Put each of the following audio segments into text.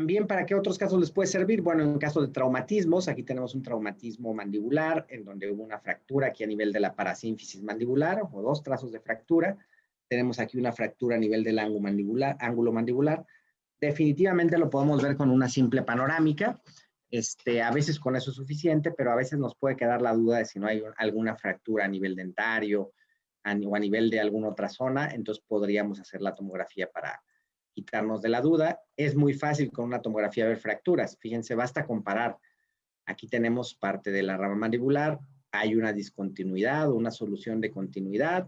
También, ¿para qué otros casos les puede servir? Bueno, en caso de traumatismos, aquí tenemos un traumatismo mandibular, en donde hubo una fractura aquí a nivel de la parasínfisis mandibular, o 2 trazos de fractura. Tenemos aquí una fractura a nivel del ángulo mandibular. Definitivamente lo podemos ver con una simple panorámica. A veces con eso es suficiente, pero a veces nos puede quedar la duda de si no hay alguna fractura a nivel dentario o a nivel de alguna otra zona. Entonces podríamos hacer la tomografía para quitarnos de la duda. Es muy fácil con una tomografía ver fracturas. Fíjense, basta comparar. Aquí tenemos parte de la rama mandibular, hay una discontinuidad o una solución de continuidad,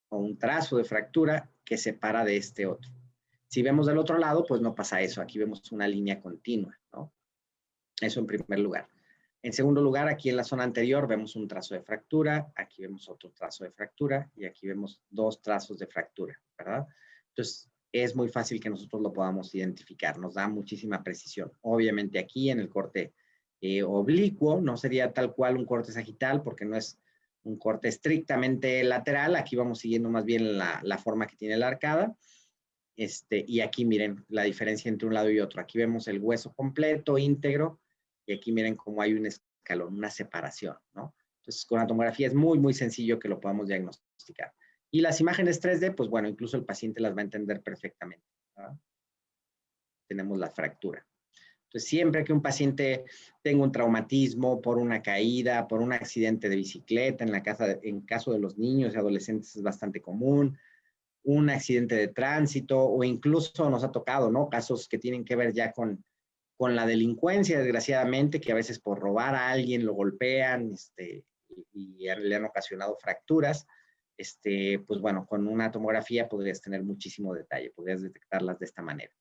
o un trazo de fractura que separa de este otro. Si vemos del otro lado, pues no pasa eso. Aquí vemos una línea continua, ¿no? Eso en primer lugar. En segundo lugar, aquí en la zona anterior vemos un trazo de fractura, aquí vemos otro trazo de fractura y aquí vemos 2 trazos de fractura, ¿verdad? Entonces, es muy fácil que nosotros lo podamos identificar, nos da muchísima precisión. Obviamente aquí en el corte oblicuo no sería tal cual un corte sagital porque no es un corte estrictamente lateral, aquí vamos siguiendo más bien la forma que tiene la arcada. Y aquí miren la diferencia entre un lado y otro. Aquí vemos el hueso completo, íntegro, y aquí miren cómo hay un escalón, una separación, ¿no? Entonces, con la tomografía es muy, muy sencillo que lo podamos diagnosticar. Y las imágenes 3D, pues bueno, incluso el paciente las va a entender perfectamente, ¿verdad? Tenemos la fractura. Entonces, siempre que un paciente tenga un traumatismo por una caída, por un accidente de bicicleta, en caso de los niños y adolescentes es bastante común, un accidente de tránsito o incluso nos ha tocado, ¿no? Casos que tienen que ver ya con la delincuencia, desgraciadamente, que a veces por robar a alguien lo golpean y le han ocasionado fracturas. Pues bueno, con una tomografía podrías tener muchísimo detalle, podrías detectarlas de esta manera.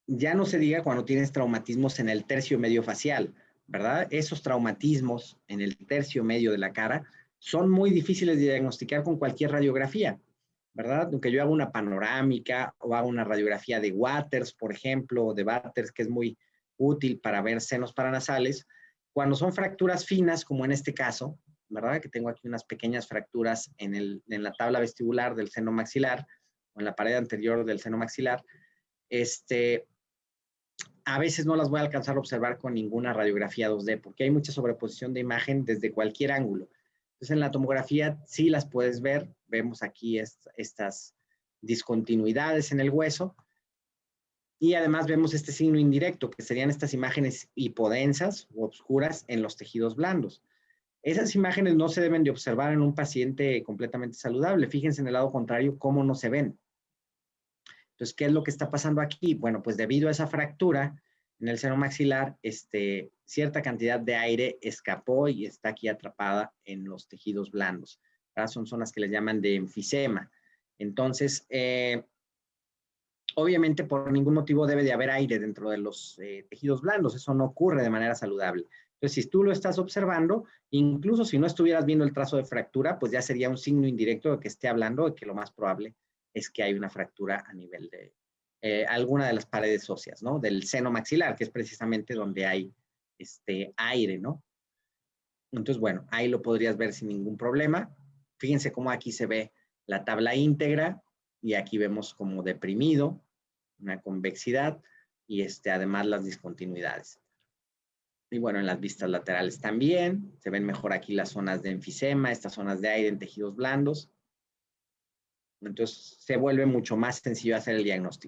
Ya no se diga cuando tienes traumatismos en el tercio medio facial, ¿verdad? Esos traumatismos en el tercio medio de la cara son muy difíciles de diagnosticar con cualquier radiografía, ¿verdad? Aunque yo haga una panorámica o haga una radiografía de Waters, por ejemplo, o de Batters, que es muy útil para ver senos paranasales, cuando son fracturas finas, como en este caso, ¿verdad? Que tengo aquí unas pequeñas fracturas en la tabla vestibular del seno maxilar o en la pared anterior del seno maxilar, a veces no las voy a alcanzar a observar con ninguna radiografía 2D porque hay mucha sobreposición de imagen desde cualquier ángulo. Entonces, en la tomografía sí las puedes ver. Vemos aquí estas discontinuidades en el hueso y además vemos este signo indirecto, que serían estas imágenes hipodensas o obscuras en los tejidos blandos. Esas imágenes no se deben de observar en un paciente completamente saludable. Fíjense en el lado contrario cómo no se ven. Entonces, ¿qué es lo que está pasando aquí? Bueno, pues debido a esa fractura en el seno maxilar, cierta cantidad de aire escapó y está aquí atrapada en los tejidos blandos, ¿verdad? Son zonas que les llaman de enfisema. Entonces, obviamente por ningún motivo debe de haber aire dentro de los tejidos blandos. Eso no ocurre de manera saludable. Entonces, si tú lo estás observando, incluso si no estuvieras viendo el trazo de fractura, pues ya sería un signo indirecto de que esté hablando de que lo más probable es que hay una fractura a nivel de alguna de las paredes óseas, ¿no? Del seno maxilar, que es precisamente donde hay aire, ¿no? Entonces, bueno, ahí lo podrías ver sin ningún problema. Fíjense cómo aquí se ve la tabla íntegra y aquí vemos como deprimido, una convexidad y además las discontinuidades. Y bueno, en las vistas laterales también, se ven mejor aquí las zonas de enfisema, estas zonas de aire en tejidos blandos. Entonces, se vuelve mucho más sencillo hacer el diagnóstico.